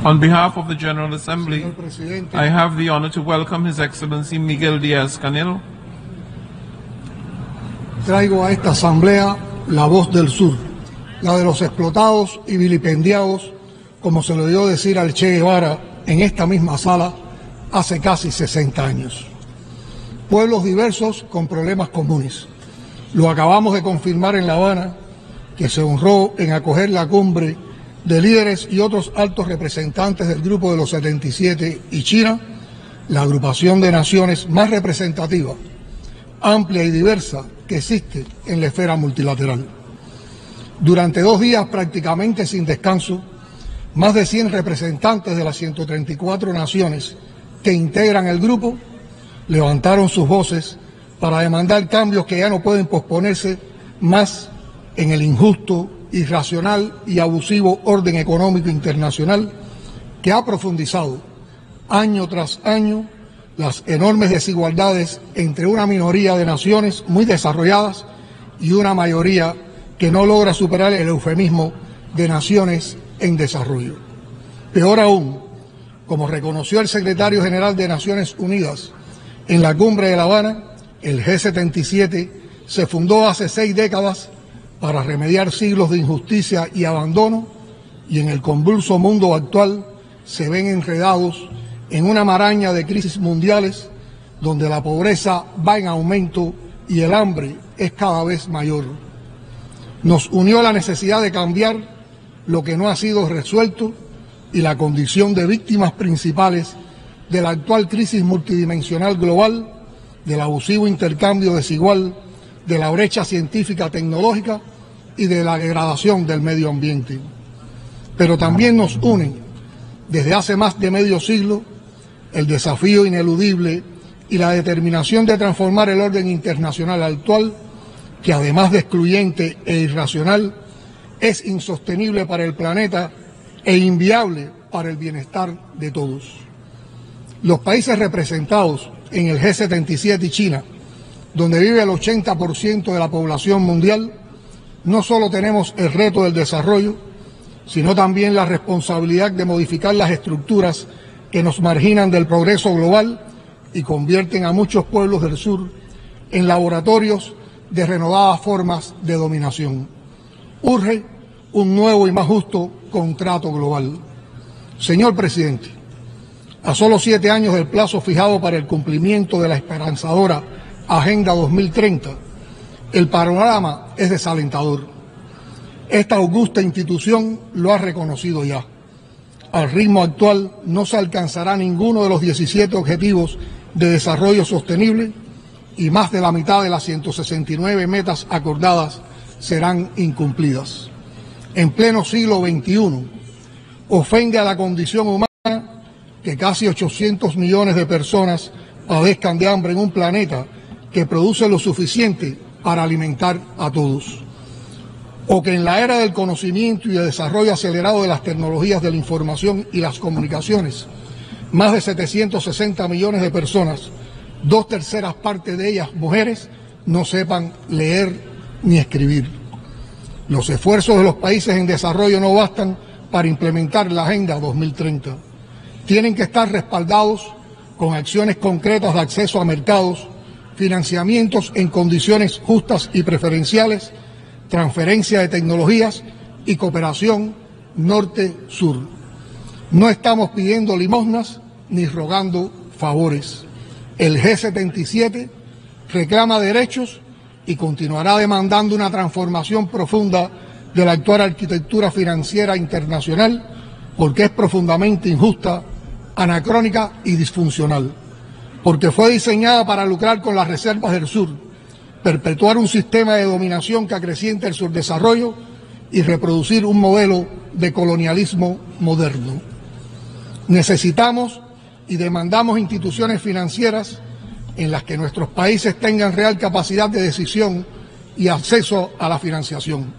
On behalf of the General Assembly, Señor Presidente, I have the honor to welcome His Excellency Miguel Díaz-Canel. traigo a esta asamblea la voz del sur, la de los explotados y vilipendiados, como se le dio decir al Che Guevara en esta misma sala hace casi 60 años. Pueblos diversos con problemas comunes. Lo acabamos de confirmar en La Habana, que se honró en acoger la cumbre de líderes y otros altos representantes del Grupo de los 77 y China, la agrupación de naciones más representativa, amplia y diversa que existe en la esfera multilateral. Durante 2 días prácticamente sin descanso, más de 100 representantes de las 134 naciones que integran el grupo levantaron sus voces para demandar cambios que ya no pueden posponerse más en el injusto, irracional y abusivo orden económico internacional que ha profundizado año tras año las enormes desigualdades entre una minoría de naciones muy desarrolladas y una mayoría que no logra superar el eufemismo de naciones en desarrollo. Peor aún, como reconoció el secretario general de Naciones Unidas en la cumbre de La Habana, el G77 se fundó hace 6 décadas para remediar siglos de injusticia y abandono, y en el convulso mundo actual se ven enredados en una maraña de crisis mundiales donde la pobreza va en aumento y el hambre es cada vez mayor. Nos unió la necesidad de cambiar lo que no ha sido resuelto y la condición de víctimas principales de la actual crisis multidimensional global, del abusivo intercambio desigual, de la brecha científica tecnológica y de la degradación del medio ambiente. Pero también nos unen, desde hace más de medio siglo, el desafío ineludible y la determinación de transformar el orden internacional actual, que además de excluyente e irracional, es insostenible para el planeta e inviable para el bienestar de todos. Los países representados en el G77 y China, donde vive el 80% de la población mundial, no solo tenemos el reto del desarrollo, sino también la responsabilidad de modificar las estructuras que nos marginan del progreso global y convierten a muchos pueblos del sur en laboratorios de renovadas formas de dominación. Urge un nuevo y más justo contrato global. Señor presidente, a solo 7 años del plazo fijado para el cumplimiento de la esperanzadora Agenda 2030, el panorama es desalentador. Esta augusta institución lo ha reconocido ya. Al ritmo actual no se alcanzará ninguno de los 17 objetivos de desarrollo sostenible y más de la mitad de las 169 metas acordadas serán incumplidas. En pleno siglo XXI, ofende a la condición humana que casi 800 millones de personas padezcan de hambre en un planeta que produce lo suficiente para alimentar a todos. O que en la era del conocimiento y el desarrollo acelerado de las tecnologías de la información y las comunicaciones, más de 760 millones de personas, 2/3 partes de ellas mujeres, no sepan leer ni escribir. Los esfuerzos de los países en desarrollo no bastan para implementar la Agenda 2030. Tienen que estar respaldados con acciones concretas de acceso a mercados, financiamientos en condiciones justas y preferenciales, transferencia de tecnologías y cooperación norte-sur. No estamos pidiendo limosnas ni rogando favores. El G77 reclama derechos y continuará demandando una transformación profunda de la actual arquitectura financiera internacional porque es profundamente injusta, anacrónica y disfuncional. Porque fue diseñada para lucrar con las reservas del sur, perpetuar un sistema de dominación que acreciente el subdesarrollo y reproducir un modelo de colonialismo moderno. Necesitamos y demandamos instituciones financieras en las que nuestros países tengan real capacidad de decisión y acceso a la financiación.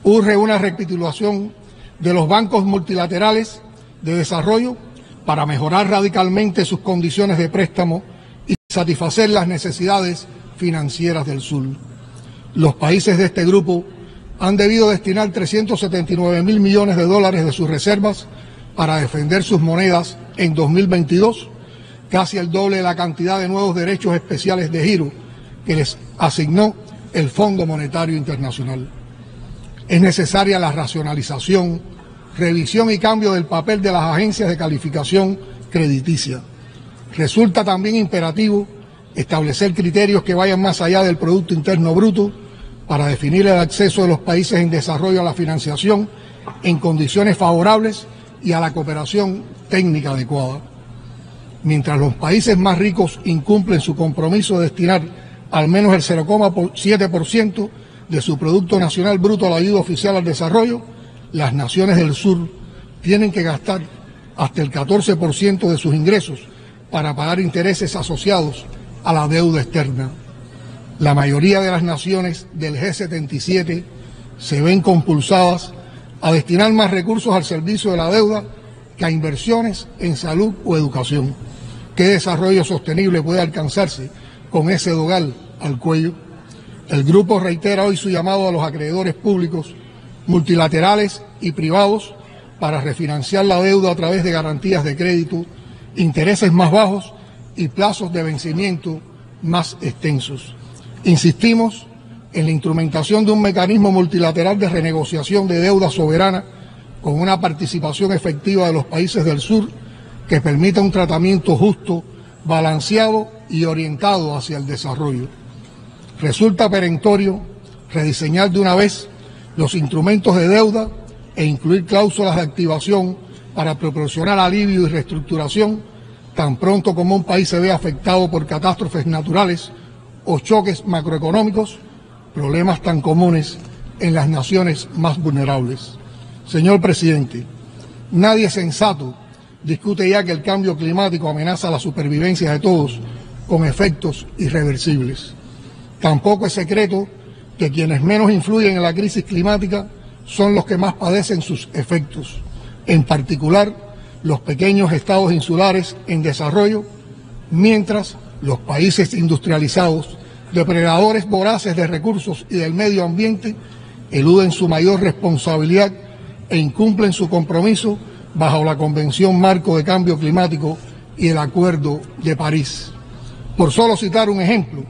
Urge una recapitulación de los bancos multilaterales de desarrollo para mejorar radicalmente sus condiciones de préstamo y satisfacer las necesidades financieras del sur. Los países de este grupo han debido destinar 379.000 millones de dólares de sus reservas para defender sus monedas en 2022, casi el doble de la cantidad de nuevos derechos especiales de giro que les asignó el Fondo Monetario Internacional. Es necesaria la racionalización, revisión y cambio del papel de las agencias de calificación crediticia. Resulta también imperativo establecer criterios que vayan más allá del Producto Interno Bruto para definir el acceso de los países en desarrollo a la financiación en condiciones favorables y a la cooperación técnica adecuada. Mientras los países más ricos incumplen su compromiso de destinar al menos el 0,7% de su Producto Nacional Bruto a la ayuda oficial al desarrollo, las naciones del sur tienen que gastar hasta el 14% de sus ingresos para pagar intereses asociados a la deuda externa. La mayoría de las naciones del G77 se ven compulsadas a destinar más recursos al servicio de la deuda que a inversiones en salud o educación. ¿Qué desarrollo sostenible puede alcanzarse con ese dogal al cuello? El grupo reitera hoy su llamado a los acreedores públicos, multilaterales y privados para refinanciar la deuda a través de garantías de crédito, intereses más bajos y plazos de vencimiento más extensos. Insistimos en la instrumentación de un mecanismo multilateral de renegociación de deuda soberana con una participación efectiva de los países del sur que permita un tratamiento justo, balanceado y orientado hacia el desarrollo. Resulta perentorio rediseñar de una vez los instrumentos de deuda e incluir cláusulas de activación para proporcionar alivio y reestructuración tan pronto como un país se ve afectado por catástrofes naturales o choques macroeconómicos, problemas tan comunes en las naciones más vulnerables. Señor presidente, nadie sensato discute ya que el cambio climático amenaza la supervivencia de todos con efectos irreversibles. Tampoco es secreto que quienes menos influyen en la crisis climática son los que más padecen sus efectos, en particular los pequeños estados insulares en desarrollo, mientras los países industrializados, depredadores voraces de recursos y del medio ambiente, eluden su mayor responsabilidad e incumplen su compromiso bajo la Convención Marco de Cambio Climático y el Acuerdo de París. Por solo citar un ejemplo,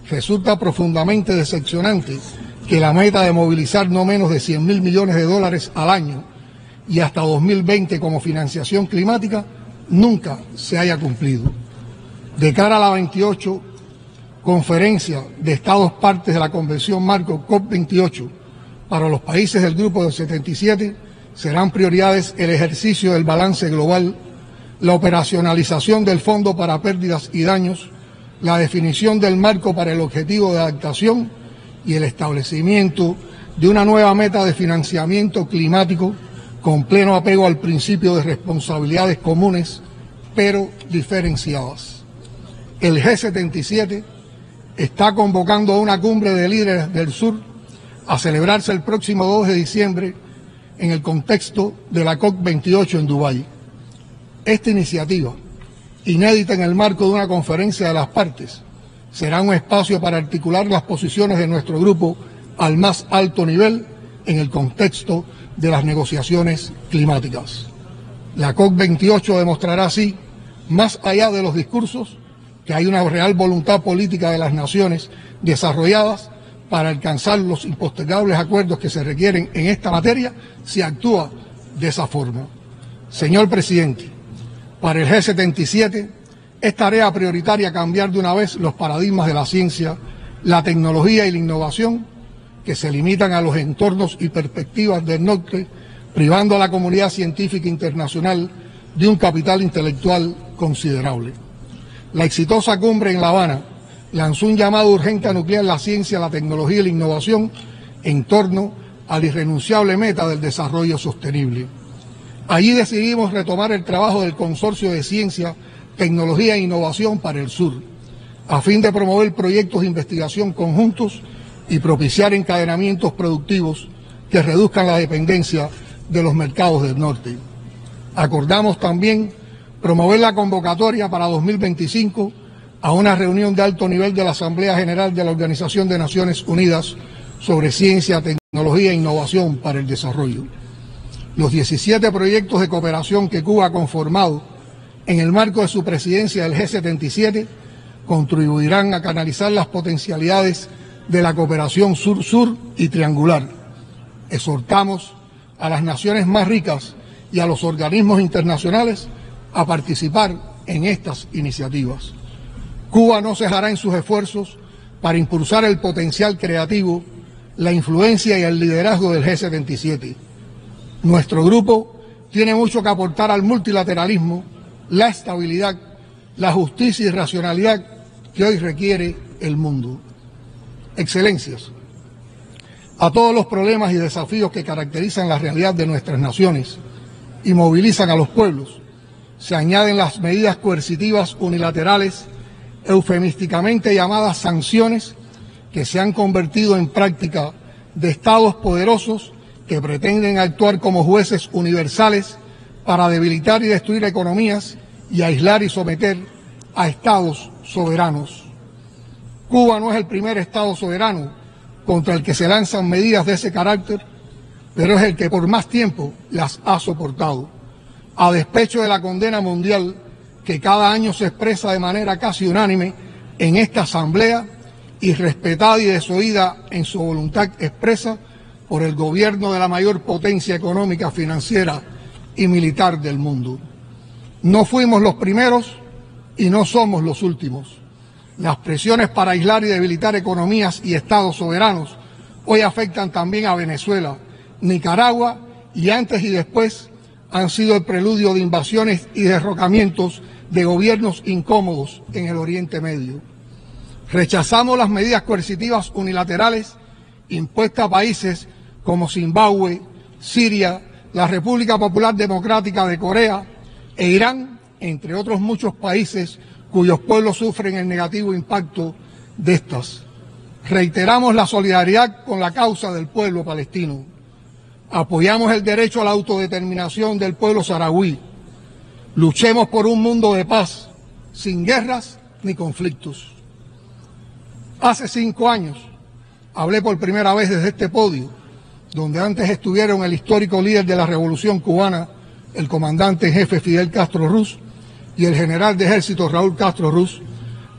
resulta profundamente decepcionante que la meta de movilizar no menos de 100.000 millones de dólares al año y hasta 2020 como financiación climática nunca se haya cumplido. De cara a la 28 conferencia de Estados partes de la Convención Marco COP28 para los países del Grupo del 77, serán prioridades el ejercicio del balance global, la operacionalización del Fondo para Pérdidas y Daños, la definición del marco para el objetivo de adaptación y el establecimiento de una nueva meta de financiamiento climático con pleno apego al principio de responsabilidades comunes, pero diferenciadas. El G77 está convocando a una cumbre de líderes del sur a celebrarse el próximo 2 de diciembre en el contexto de la COP28 en Dubái. Esta iniciativa, inédita en el marco de una conferencia de las partes, será un espacio para articular las posiciones de nuestro grupo al más alto nivel en el contexto de las negociaciones climáticas. La COP28 demostrará así, más allá de los discursos, que hay una real voluntad política de las naciones desarrolladas para alcanzar los impostergables acuerdos que se requieren en esta materia si actúa de esa forma. Señor presidente, para el G77 es tarea prioritaria cambiar de una vez los paradigmas de la ciencia, la tecnología y la innovación que se limitan a los entornos y perspectivas del norte, privando a la comunidad científica internacional de un capital intelectual considerable. La exitosa cumbre en La Habana lanzó un llamado urgente a nuclear la ciencia, la tecnología y la innovación en torno a la irrenunciable meta del desarrollo sostenible. Allí decidimos retomar el trabajo del Consorcio de Ciencia, Tecnología e Innovación para el Sur, a fin de promover proyectos de investigación conjuntos y propiciar encadenamientos productivos que reduzcan la dependencia de los mercados del norte. Acordamos también promover la convocatoria para 2025 a una reunión de alto nivel de la Asamblea General de la Organización de Naciones Unidas sobre ciencia, tecnología e innovación para el desarrollo. Los 17 proyectos de cooperación que Cuba ha conformado en el marco de su presidencia del G77 contribuirán a canalizar las potencialidades de la cooperación sur-sur y triangular. Exhortamos a las naciones más ricas y a los organismos internacionales a participar en estas iniciativas. Cuba no cejará en sus esfuerzos para impulsar el potencial creativo, la influencia y el liderazgo del G77. Nuestro grupo tiene mucho que aportar al multilateralismo, la estabilidad, la justicia y racionalidad que hoy requiere el mundo. Excelencias, a todos los problemas y desafíos que caracterizan la realidad de nuestras naciones y movilizan a los pueblos, se añaden las medidas coercitivas unilaterales, eufemísticamente llamadas sanciones, que se han convertido en práctica de estados poderosos que pretenden actuar como jueces universales para debilitar y destruir economías y aislar y someter a estados soberanos. Cuba no es el primer estado soberano contra el que se lanzan medidas de ese carácter, pero es el que por más tiempo las ha soportado, a despecho de la condena mundial que cada año se expresa de manera casi unánime en esta asamblea y respetada y desoída en su voluntad expresa por el gobierno de la mayor potencia económica, financiera y militar del mundo. No fuimos los primeros y no somos los últimos. Las presiones para aislar y debilitar economías y estados soberanos hoy afectan también a Venezuela, Nicaragua y antes y después han sido el preludio de invasiones y derrocamientos de gobiernos incómodos en el Oriente Medio. Rechazamos las medidas coercitivas unilaterales impuestas a países como Zimbabue, Siria, la República Popular Democrática de Corea e Irán, entre otros muchos países cuyos pueblos sufren el negativo impacto de estas. Reiteramos la solidaridad con la causa del pueblo palestino. Apoyamos el derecho a la autodeterminación del pueblo saharaui. Luchemos por un mundo de paz, sin guerras ni conflictos. Hace 5 años hablé por primera vez desde este podio, donde antes estuvieron el histórico líder de la Revolución Cubana, el comandante en jefe Fidel Castro Ruz, y el general de ejército Raúl Castro Ruz,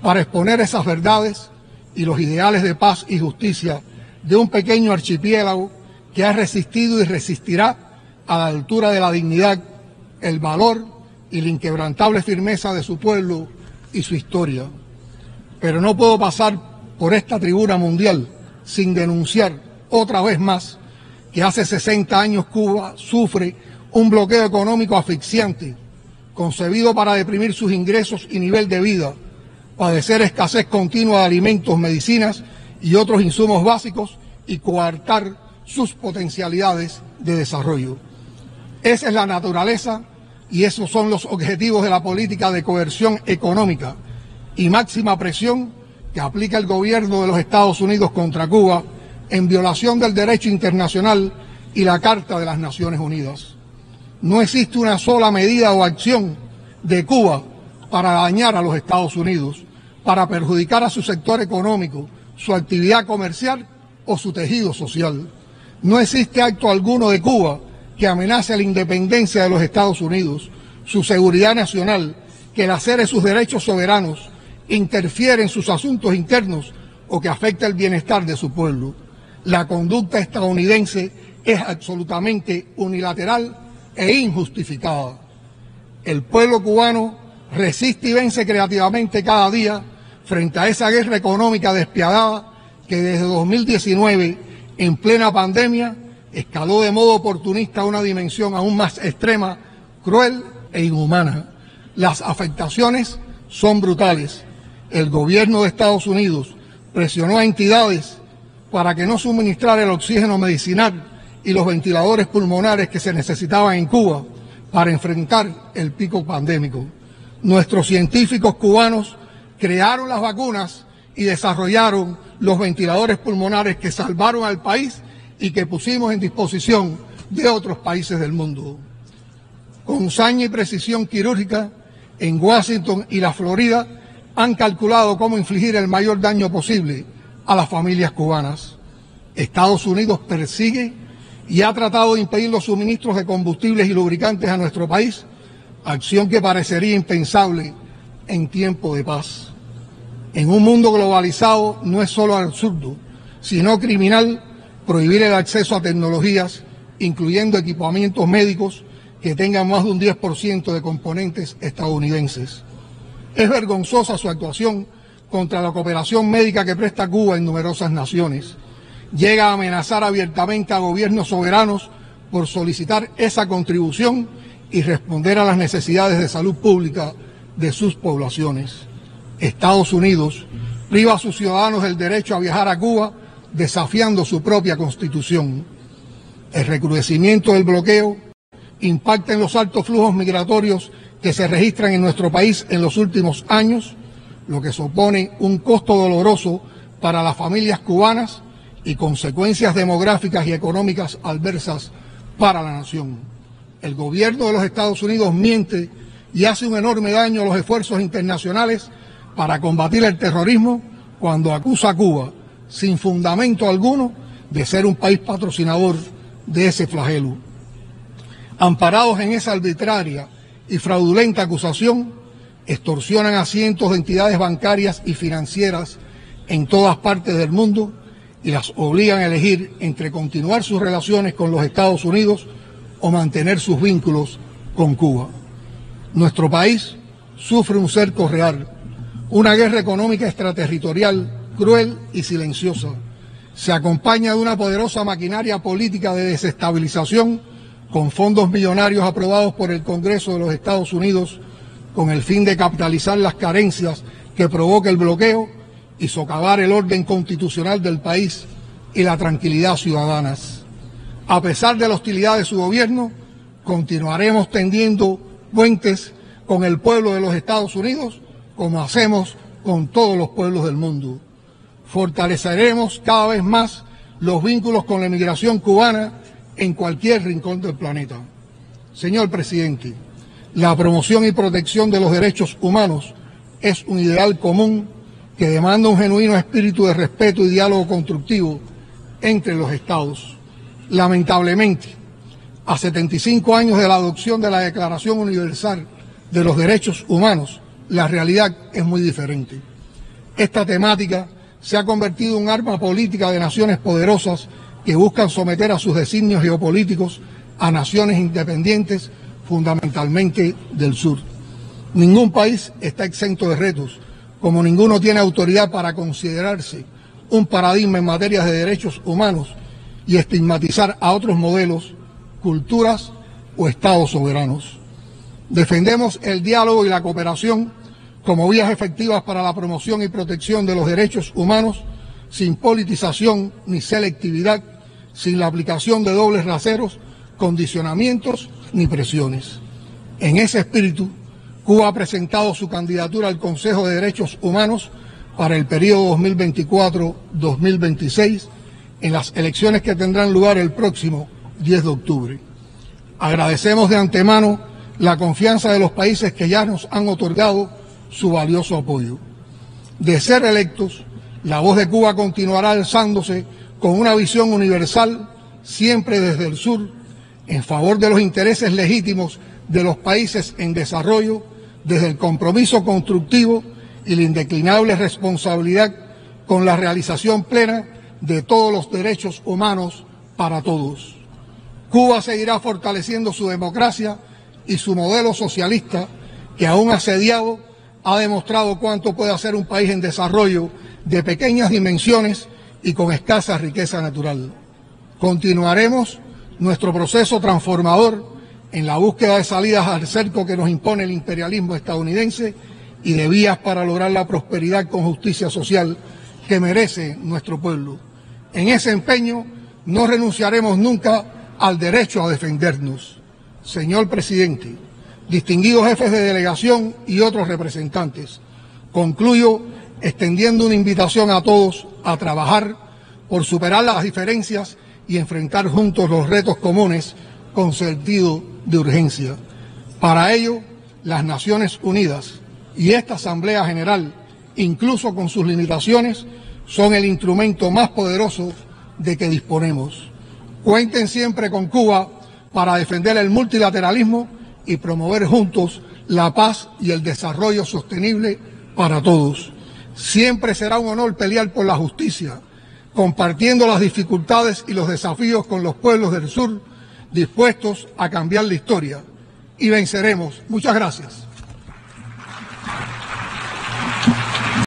para exponer esas verdades y los ideales de paz y justicia de un pequeño archipiélago que ha resistido y resistirá a la altura de la dignidad, el valor y la inquebrantable firmeza de su pueblo y su historia. Pero no puedo pasar por esta tribuna mundial sin denunciar otra vez más que hace 60 años Cuba sufre un bloqueo económico asfixiante, concebido para deprimir sus ingresos y nivel de vida, padecer escasez continua de alimentos, medicinas y otros insumos básicos y coartar sus potencialidades de desarrollo. Esa es la naturaleza y esos son los objetivos de la política de coerción económica y máxima presión que aplica el gobierno de los Estados Unidos contra Cuba en violación del derecho internacional y la Carta de las Naciones Unidas. No existe una sola medida o acción de Cuba para dañar a los Estados Unidos, para perjudicar a su sector económico, su actividad comercial o su tejido social. No existe acto alguno de Cuba que amenace la independencia de los Estados Unidos, su seguridad nacional, que lacere sus derechos soberanos, interfiere en sus asuntos internos o que afecte el bienestar de su pueblo. La conducta estadounidense es absolutamente unilateral e injustificada. El pueblo cubano resiste y vence creativamente cada día frente a esa guerra económica despiadada que desde 2019, en plena pandemia, escaló de modo oportunista a una dimensión aún más extrema, cruel e inhumana. Las afectaciones son brutales. El gobierno de Estados Unidos presionó a entidades para que no suministrara el oxígeno medicinal y los ventiladores pulmonares que se necesitaban en Cuba para enfrentar el pico pandémico. Nuestros científicos cubanos crearon las vacunas y desarrollaron los ventiladores pulmonares que salvaron al país y que pusimos en disposición de otros países del mundo. Con saña y precisión quirúrgica, en Washington y la Florida han calculado cómo infligir el mayor daño posible a las familias cubanas. Estados Unidos persigue y ha tratado de impedir los suministros de combustibles y lubricantes a nuestro país, acción que parecería impensable en tiempo de paz. En un mundo globalizado no es solo absurdo, sino criminal prohibir el acceso a tecnologías, incluyendo equipamientos médicos que tengan más de un 10% de componentes estadounidenses. Es vergonzosa su actuación contra la cooperación médica que presta Cuba en numerosas naciones. Llega a amenazar abiertamente a gobiernos soberanos por solicitar esa contribución y responder a las necesidades de salud pública de sus poblaciones. Estados Unidos priva a sus ciudadanos del derecho a viajar a Cuba, desafiando su propia constitución. El recrudecimiento del bloqueo impacta en los altos flujos migratorios que se registran en nuestro país en los últimos años, lo que supone un costo doloroso para las familias cubanas y consecuencias demográficas y económicas adversas para la nación. El gobierno de los Estados Unidos miente y hace un enorme daño a los esfuerzos internacionales para combatir el terrorismo cuando acusa a Cuba, sin fundamento alguno, de ser un país patrocinador de ese flagelo. Amparados en esa arbitraria y fraudulenta acusación, extorsionan a cientos de entidades bancarias y financieras en todas partes del mundo y las obligan a elegir entre continuar sus relaciones con los Estados Unidos o mantener sus vínculos con Cuba. Nuestro país sufre un cerco real, una guerra económica extraterritorial cruel y silenciosa. Se acompaña de una poderosa maquinaria política de desestabilización con fondos millonarios aprobados por el Congreso de los Estados Unidos con el fin de capitalizar las carencias que provoca el bloqueo y socavar el orden constitucional del país y la tranquilidad ciudadana. A pesar de la hostilidad de su gobierno, continuaremos tendiendo puentes con el pueblo de los Estados Unidos, como hacemos con todos los pueblos del mundo. Fortaleceremos cada vez más los vínculos con la emigración cubana en cualquier rincón del planeta. Señor presidente, la promoción y protección de los derechos humanos es un ideal común que demanda un genuino espíritu de respeto y diálogo constructivo entre los estados. Lamentablemente, a 75 años de la adopción de la Declaración Universal de los Derechos Humanos, la realidad es muy diferente. Esta temática se ha convertido en un arma política de naciones poderosas que buscan someter a sus designios geopolíticos a naciones independientes, fundamentalmente del sur. Ningún país está exento de retos, como ninguno tiene autoridad para considerarse un paradigma en materia de derechos humanos y estigmatizar a otros modelos, culturas o estados soberanos. Defendemos el diálogo y la cooperación como vías efectivas para la promoción y protección de los derechos humanos, sin politización ni selectividad, sin la aplicación de dobles raseros, condicionamientos ni presiones. En ese espíritu, Cuba ha presentado su candidatura al Consejo de Derechos Humanos para el periodo 2024-2026 en las elecciones que tendrán lugar el próximo 10 de octubre. Agradecemos de antemano la confianza de los países que ya nos han otorgado su valioso apoyo. De ser electos, la voz de Cuba continuará alzándose con una visión universal, siempre desde el sur, en favor de los intereses legítimos de los países en desarrollo, desde el compromiso constructivo y la indeclinable responsabilidad con la realización plena de todos los derechos humanos para todos. Cuba seguirá fortaleciendo su democracia y su modelo socialista, que aún asediado ha demostrado cuánto puede hacer un país en desarrollo de pequeñas dimensiones y con escasa riqueza natural. Continuaremos nuestro proceso transformador en la búsqueda de salidas al cerco que nos impone el imperialismo estadounidense y de vías para lograr la prosperidad con justicia social que merece nuestro pueblo. En ese empeño no renunciaremos nunca al derecho a defendernos. Señor presidente, distinguidos jefes de delegación y otros representantes, concluyo extendiendo una invitación a todos a trabajar por superar las diferencias y enfrentar juntos los retos comunes con sentido de urgencia. Para ello, las Naciones Unidas y esta Asamblea General, incluso con sus limitaciones, son el instrumento más poderoso de que disponemos. Cuenten siempre con Cuba para defender el multilateralismo y promover juntos la paz y el desarrollo sostenible para todos. Siempre será un honor pelear por la justicia, compartiendo las dificultades y los desafíos con los pueblos del sur, dispuestos a cambiar la historia. Y venceremos. Muchas gracias.